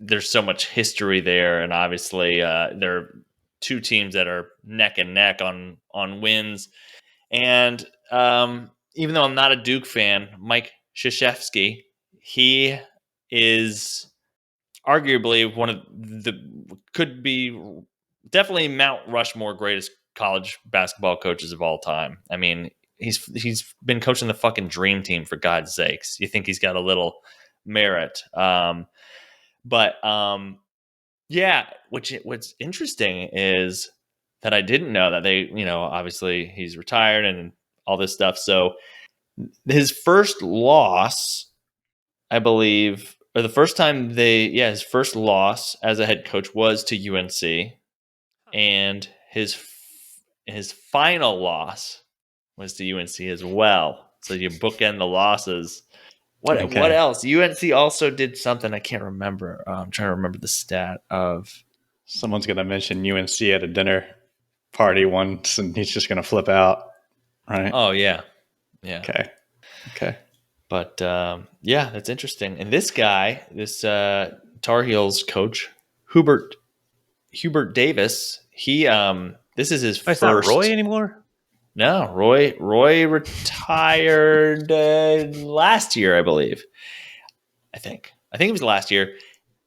There's so much history there, and obviously there are two teams that are neck and neck on wins. And even though I'm not a Duke fan, Mike Krzyzewski, he is arguably one of could be definitely Mount Rushmore greatest college basketball coaches of all time. I mean, he's been coaching the fucking dream team, for God's sakes. You think he's got a little merit. Yeah, what's interesting is that I didn't know that they, obviously he's retired and all this stuff. So his first loss, I believe, or the first time his first loss as a head coach was to UNC, and his final loss was to UNC as well. So you bookend the losses. What else? UNC also did something I can't remember. I'm trying to remember the stat of. Someone's going to mention UNC at a dinner party once, and he's just going to flip out, right? Oh, yeah. Okay. But, that's interesting. And this guy, this Tar Heels coach, Hubert Davis, he this is his first. Not Roy anymore? No, Roy retired last year, I believe. I think it was last year.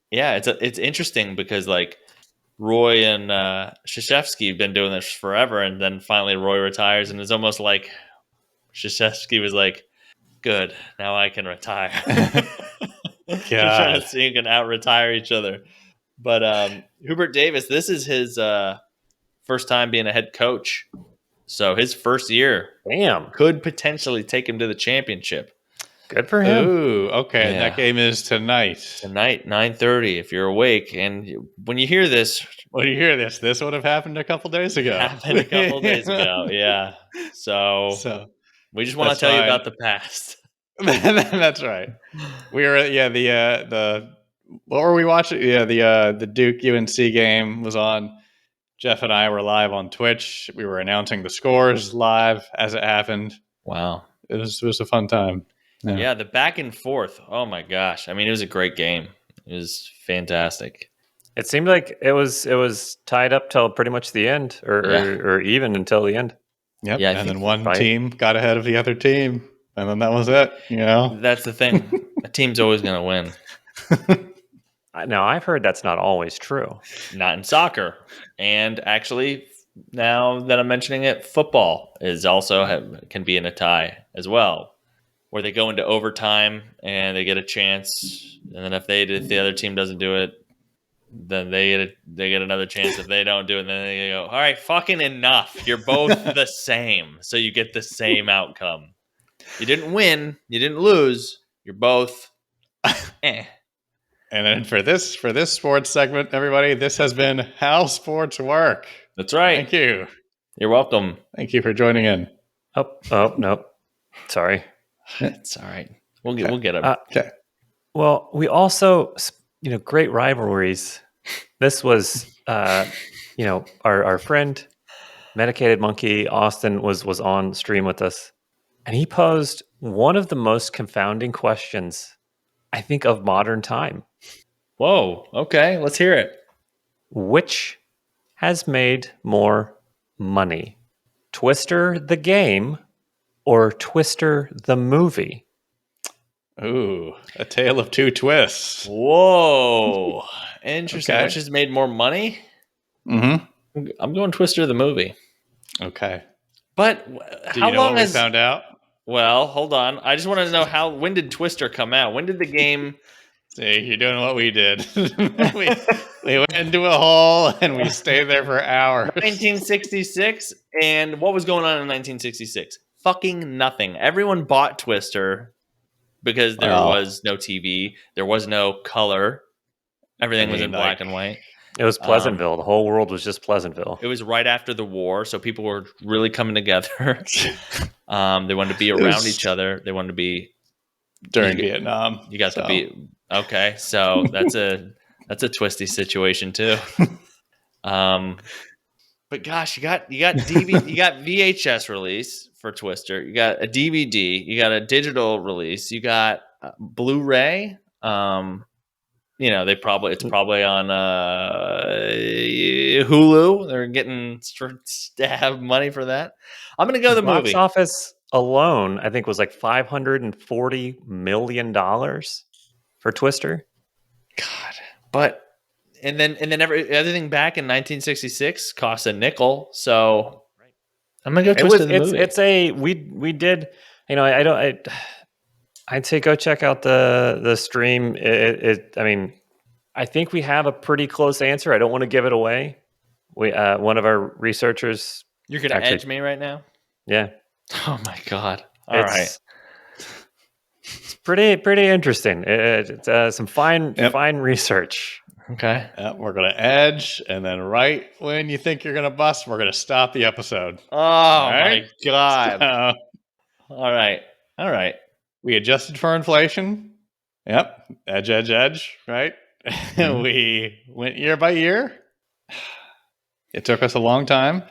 Yeah, it's interesting because like Roy and Krzyzewski have been doing this forever, and then finally Roy retires, and it's almost like Krzyzewski was like, "Good, now I can retire." They're trying to see who can out-retire each other. But Hubert Davis, this is his first time being a head coach. So his first year could potentially take him to the championship. Good for him. Ooh, okay. Yeah. That game is tonight. Tonight, 9:30, if you're awake. And when you hear this... this would have happened a couple days ago. Yeah. So we just want to tell you about the past. That's right. We were what were we watching? Yeah, the Duke UNC game was on. Jeff and I were live on Twitch. We were announcing the scores live as it happened. Wow. It was a fun time. Yeah, the back and forth. Oh my gosh. I mean, it was a great game. It was fantastic. It seemed like it was tied up till pretty much the end or even until the end. Yep. Yeah, and then one team got ahead of the other team. And then that was it, That's the thing. A team's always going to win. Now, I've heard that's not always true. Not in soccer. And actually, now that I'm mentioning it, football is also can be in a tie as well, where they go into overtime and they get a chance, and then if the other team doesn't do it, then they get another chance. If they don't do it, then they go, all right, fucking enough. You're both the same, so you get the same outcome. You didn't win, you didn't lose. You're both eh. And then for this sports segment, everybody, this has been How Sports Work. That's right. Thank you. You're welcome. Thank you for joining in. Oh, no. Sorry. It's all right. We'll get them. Okay. Well, we also, great rivalries. This was, our friend, Medicated Monkey, Austin, was on stream with us. And he posed one of the most confounding questions, I think, of modern time. Whoa. Okay. Let's hear it. Which has made more money? Twister the game or Twister the movie? Ooh, a tale of two twists. Whoa. Interesting. Okay. Which has made more money? Mm-hmm. I'm going Twister the movie. Okay. But how long has... we found out? Well, hold on. I just want to know when did Twister come out? When did the game... See, you're doing what we did. we went into a hole and we stayed there for hours. 1966? And what was going on in 1966? Fucking nothing. Everyone bought Twister because there was no TV. There was no color. Everything was in black and white. It was Pleasantville. The whole world was just Pleasantville. It was right after the war, so people were really coming together. They wanted to be around each other. They wanted to be during Vietnam. You got to be okay. So that's a twisty situation too. But gosh, you got DVD, you got VHS release for Twister. You got a DVD. You got a digital release. You got Blu-ray. It's probably on Hulu. They're getting stab money for that. I'm gonna go the movie. Box office alone, I think, was like $540 million for Twister. God, but and then everything back in 1966 cost a nickel. So I'm gonna go Twister the movie. It's we did. I'd say go check out the stream. I think we have a pretty close answer. I don't want to give it away. We one of our researchers. You're gonna edge me right now. Yeah. Oh my God! All right. It's pretty interesting. It's some fine research. Okay. Yep, we're gonna edge, and then right when you think you're gonna bust, we're gonna stop the episode. Oh my God! All right. We adjusted for inflation. Yep. Edge. Right. Mm-hmm. We went year by year. It took us a long time.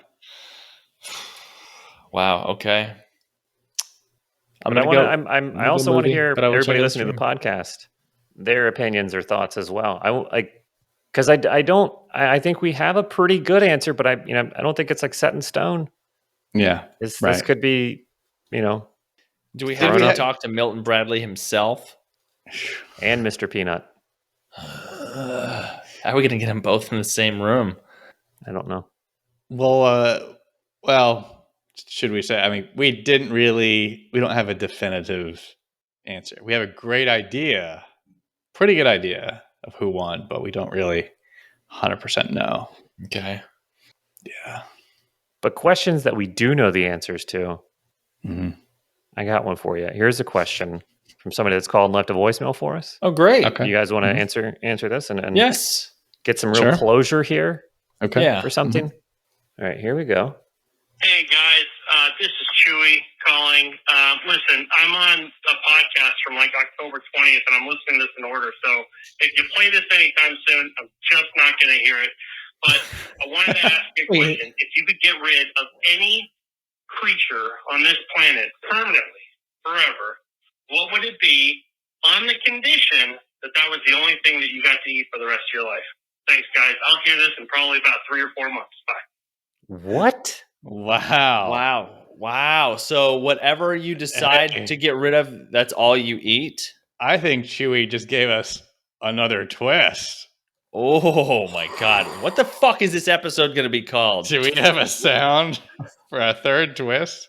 Wow. Okay. I also want to hear everybody listening to the podcast, their opinions or thoughts as well. I think we have a pretty good answer, but I don't think it's like set in stone. Yeah. This could be, Do we have to talk to Milton Bradley himself and Mr. Peanut? How are we going to get them both in the same room? I don't know. Well, should we say? We don't have a definitive answer. We have a pretty good idea of who won, but we don't really 100% know. Okay. Yeah. But questions that we do know the answers to. Mm-hmm. I got one for you. Here's a question from somebody that's called and left a voicemail for us. Oh, great. Okay. You guys want to answer this and yes, get some real closure here? Okay. Yeah. For something? Mm-hmm. All right, here we go. Hey, guys. This is Chewy calling. Listen, I'm on a podcast from like October 20th, and I'm listening to this in order. So if you play this anytime soon, I'm just not going to hear it. But I wanted to ask you a question. If you could get rid of any creature on this planet permanently, forever, what would it be on the condition that was the only thing that you got to eat for the rest of your life? Thanks, guys. I'll hear this in probably about 3 or 4 months. Bye. What? Wow. Wow. So whatever you decide to get rid of, that's all you eat? I think Chewy just gave us another twist. Oh my God. What the fuck is this episode going to be called? Do we have a sound for a third twist?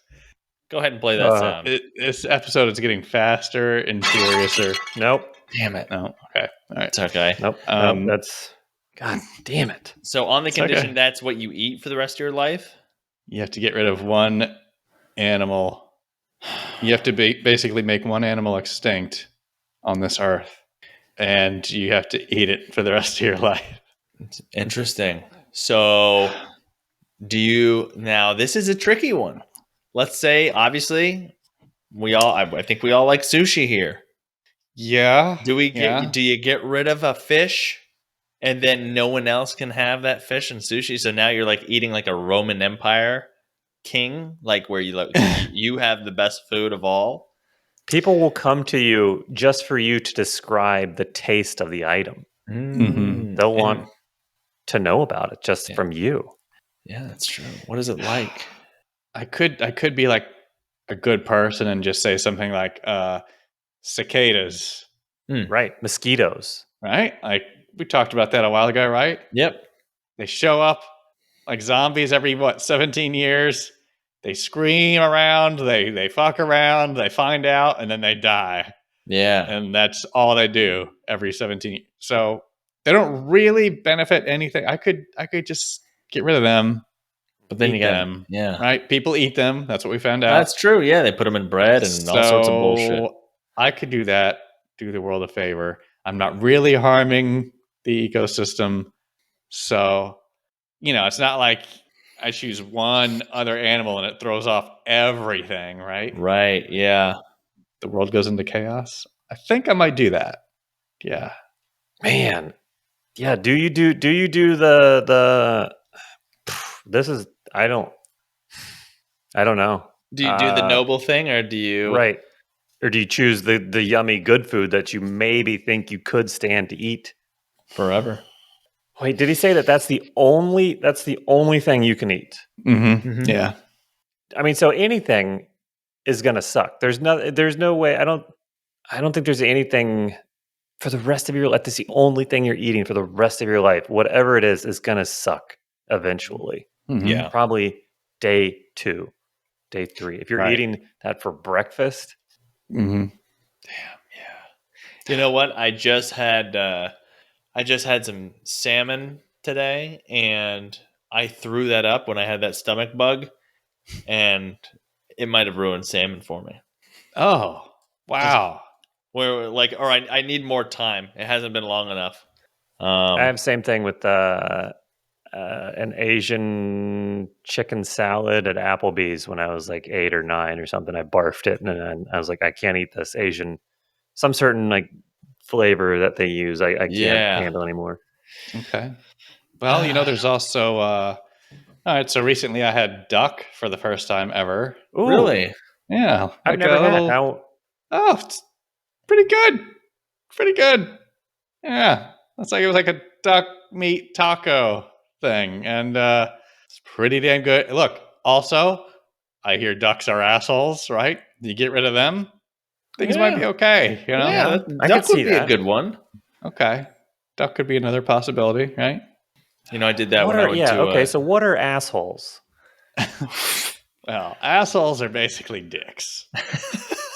Go ahead and play that sound. This episode is getting faster and furiouser. Nope. Damn it. No. Okay. All right. It's okay. Nope. Nope. That's God damn it. So on the condition that's what you eat for the rest of your life? You have to get rid of one animal. You have to basically make one animal extinct on this earth. And you have to eat it for the rest of your life. It's interesting. So now this is a tricky one. Let's say, obviously, I think we all like sushi here. Yeah. Do you get rid of a fish and then no one else can have that fish and sushi? So now you're like eating like a Roman Empire king, like where you have the best food of all. People will come to you just for you to describe the taste of the item. Mm-hmm. They'll want to know about it just from you. Yeah, that's true. What is it like? I could be like a good person and just say something like cicadas. Right. Mosquitoes. Right? Like we talked about that a while ago, right? Yep. They show up like zombies every 17 years. They scream around, they fuck around, they find out, and then they die. Yeah. And that's all they do every 17. So they don't really benefit anything. I could just get rid of them. But then eat you got them. Yeah. Right? People eat them. That's what we found out. That's true. Yeah, they put them in bread and all sorts of bullshit. I could do that, do the world a favor. I'm not really harming the ecosystem. So, it's not like I choose one other animal and it throws off everything, right? Right, yeah. The world goes into chaos. I think I might do that. Yeah. Man. Yeah, do you do the this is I don't know. Do you do the noble thing or do you Right. Or do you choose the yummy good food that you maybe think you could stand to eat forever? Wait, did he say that's the only thing you can eat? Mm-hmm. Mm-hmm. Yeah. I mean, so anything is gonna suck. There's no way. I don't think there's anything for the rest of your life. That's the only thing you're eating for the rest of your life. Whatever it is gonna suck eventually. Mm-hmm. Yeah. Probably day 2, day 3. If you're eating that for breakfast. Mm-hmm. Damn, yeah. You know what? I just had some salmon today, and I threw that up when I had that stomach bug, and it might have ruined salmon for me. Oh, wow. I need more time. It hasn't been long enough. I have the same thing with an Asian chicken salad at Applebee's when I was like 8 or 9 or something. I barfed it, and then I was like, I can't eat this some certain like flavor that they use. I can't handle anymore. Okay. Well, there's also all right, so recently I had duck for the first time ever. Ooh. Really? Yeah. I've never had. How? Oh, it's pretty good. Pretty good. Yeah. It was like a duck meat taco thing. And it's pretty damn good. Look, also, I hear ducks are assholes, right? You get rid of them, things might be okay. Yeah, duck would be a good one. Okay. Duck could be another possibility, right? I did that when I went to... Okay, so what are assholes? Well, assholes are basically dicks.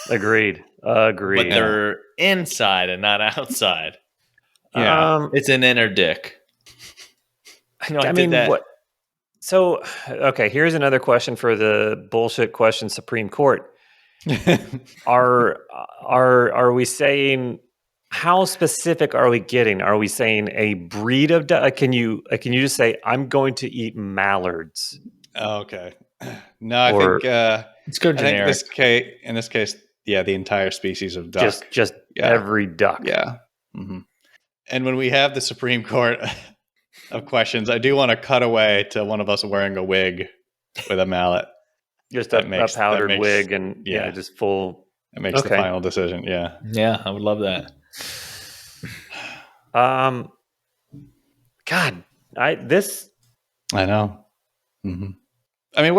Agreed. But they're inside and not outside. Yeah. It's an inner dick. I mean, that. What? So, okay, here's another question for the bullshit question Supreme Court. Are we saying, how specific are we getting? Are we saying a breed of duck? Can you just say, I'm going to eat mallards? Oh, okay. No, I think it's good generic. In this case, yeah, the entire species of duck. Just every duck. Yeah. Mm-hmm. And when we have the Supreme Court of questions, I do want to cut away to one of us wearing a wig with a mallet. Just a powdered wig and just full. It makes the final decision. Yeah. Yeah, I would love that. God, I know. Mm-hmm. I mean,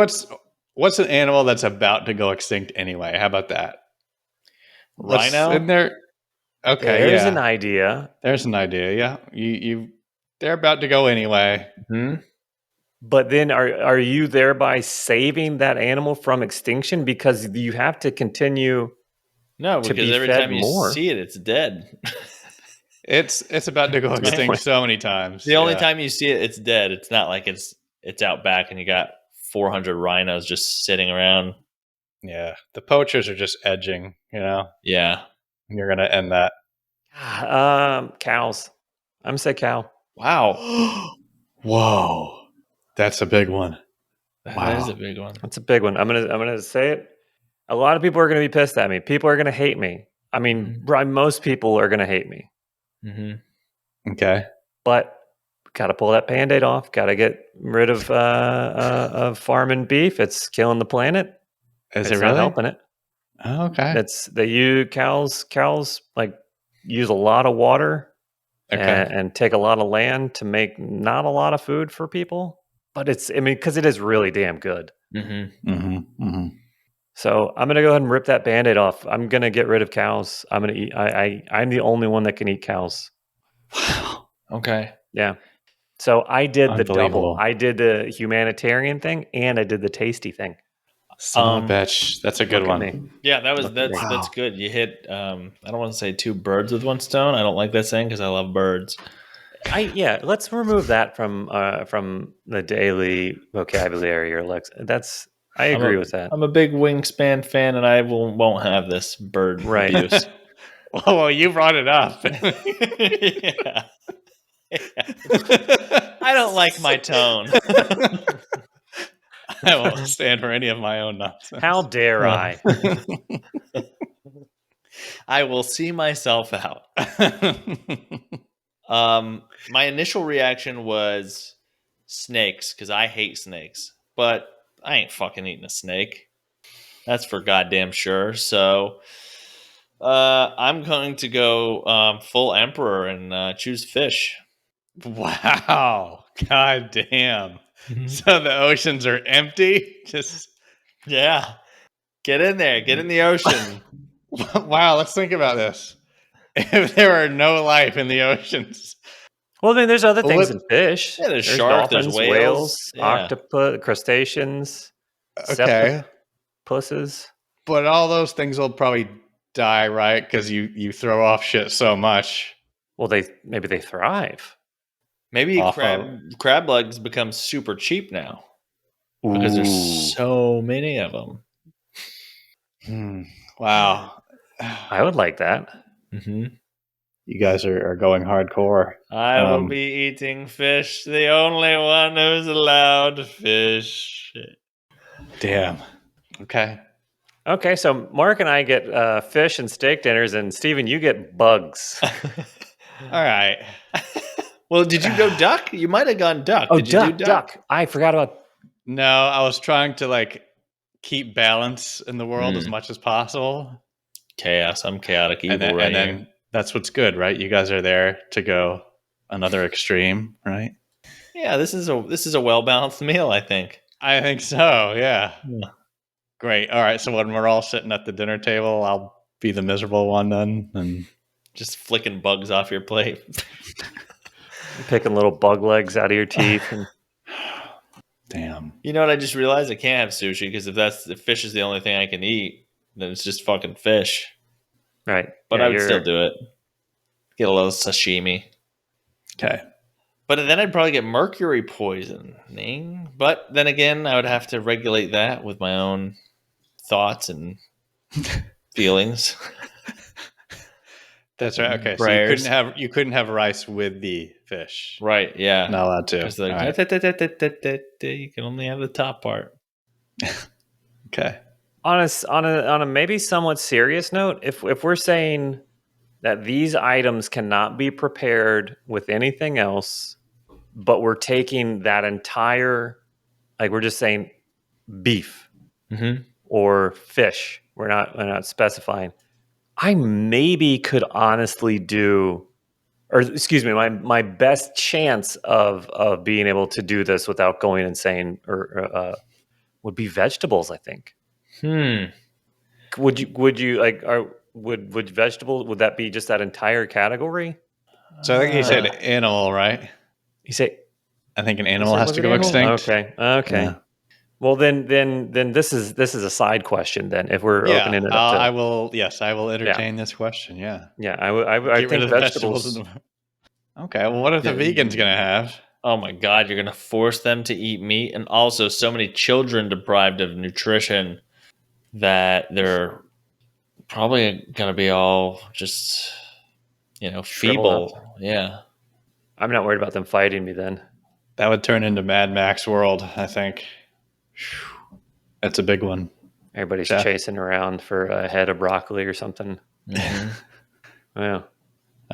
What's an animal that's about to go extinct anyway? How about that? Rhino? In there. Okay, There's an idea. There's an idea. Yeah, they're about to go anyway. Mm-hmm. But then, are you thereby saving that animal from extinction because you have to continue? No, to because be every fed time you more. see it, it's dead. It's about to go extinct so many times. The only time you see it, it's dead. It's not like it's out back and you got 400 rhinos just sitting around. Yeah, the poachers are just edging. Yeah, and you're gonna end that. Cows. I'm gonna say cow. Wow. Whoa, that's a big one. That is a big one. That's a big one. I'm gonna say it. A lot of people are gonna be pissed at me. People are gonna hate me. I mean, most people are gonna hate me. Mm-hmm. Okay, but got to pull that Band-Aid off. Got to get rid of farming beef. It's killing the planet. Is it's it really not helping it? Oh, okay, cows like use a lot of water and take a lot of land to make not a lot of food for people. But because it is really damn good. Mm-hmm. Mm-hmm. Mm-hmm. So I'm gonna go ahead and rip that Band-Aid off. I'm gonna get rid of cows. I'm gonna eat. I'm the only one that can eat cows. Wow. Okay. Yeah. So I did the double. Unbelievable. I did the humanitarian thing and I did the tasty thing. Son of a bitch. That's a good Look at one. me. Yeah, that's good. You hit I don't want to say two birds with one stone. I don't like that saying because I love birds. Let's remove that from the daily vocabulary or lex. I agree with that. I'm a big Wingspan fan, and I won't have this bird abuse. Well, you brought it up. Yeah. I don't like my tone. I won't stand for any of my own nonsense. How dare I? I will see myself out. My initial reaction was snakes because I hate snakes, but I ain't fucking eating a snake. That's for goddamn sure. So I'm going to go full emperor and choose fish. Wow. God damn. So the oceans are empty? Yeah. Get in there. Get in the ocean. Wow, let's think about this. If there are no life in the oceans. Well, then there's other things in fish. Yeah, there's sharks, dolphins, there's whales, octopus, crustaceans, okay, septipuses. But all those things will probably die, right? Because you throw off shit so much. Well, maybe they thrive. Maybe crab legs become super cheap now because there's so many of them. Wow, I would like that. Mm-hmm. You guys are going hardcore. I will be eating fish. The only one who's allowed to fish. Damn. Okay. Okay, so Mark and I get fish and steak dinners, and Steven, you get bugs. All right. Well, did you go duck? You might have gone duck. Oh, did you do duck? I forgot about. No, I was trying to keep balance in the world as much as possible. Chaos. I'm chaotic evil, and then that's what's good, right? You guys are there to go another extreme, right? Yeah, this is a well balanced meal, I think. I think so. Yeah. Great. All right. So when we're all sitting at the dinner table, I'll be the miserable one then, and just flicking bugs off your plate, picking little bug legs out of your teeth. And... Damn. You know what? I just realized I can't have sushi because if fish is the only thing I can eat, then it's just fucking fish. Right. But I would still do it. Get a little sashimi. Okay. But then I'd probably get mercury poisoning. But then again, I would have to regulate that with my own thoughts and feelings. That's right. Okay. Prayers. So you couldn't have rice with the fish. Right. Yeah. Not allowed to. You can only have the top part. Okay. On a maybe somewhat serious note, if we're saying that these items cannot be prepared with anything else, but we're taking that entire, we're just saying beef or fish. We're not specifying. I maybe could honestly do, or excuse me, my best chance of being able to do this without going insane or would be vegetables, I think. Would you like? Would vegetable? Would that be just that entire category? So I think he said animal, right? He said, I think an animal has to go extinct. Okay. Yeah. Well, then this is a side question. Then, if we're opening it up, I will. Yes, I will entertain this question. Yeah. Yeah, I Get think rid of vegetables. Okay. Well, what are the vegans gonna have? Oh my God, you're gonna force them to eat meat, and also so many children deprived of nutrition that they're probably gonna be all just feeble. Yeah. I'm not worried about them fighting me then. That would turn into Mad Max world, I think. That's a big one. Everybody's chasing around for a head of broccoli or something. Mm-hmm. Yeah.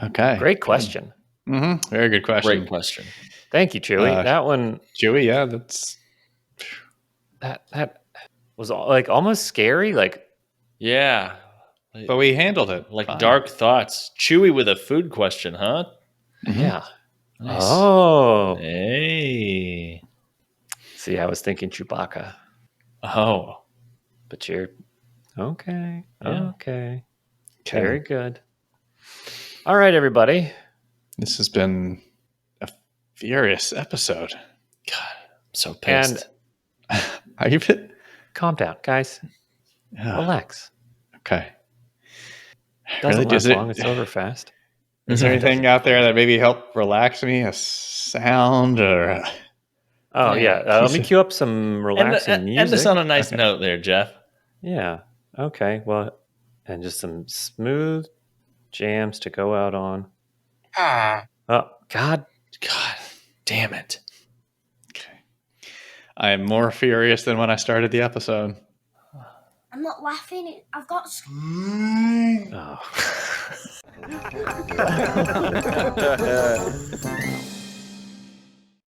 Okay. Great question. Mm-hmm. Very good question. Great question. Thank you, Chewy. That one, Chewy. Yeah, that's that was like almost scary. Like, yeah, but we handled it like fine. Dark thoughts. Chewy with a food question, huh? Mm-hmm. Yeah. Nice. Oh. Hey. See, I was thinking Chewbacca. Oh. But you're okay. Yeah. Okay. Very good. All right, everybody. This has been a furious episode. God, I'm so pissed. And are you calm down, guys. Relax. Okay. Doesn't last long. It's over fast. Is there anything out there that maybe help relax me? A sound or? Let me cue up some relaxing music. End us on a nice note there, Jeff. Yeah. Okay. Well, and just some smooth jams to go out on. Oh, God damn it. Okay. I am more furious than when I started the episode. I'm not laughing. I've got... Oh.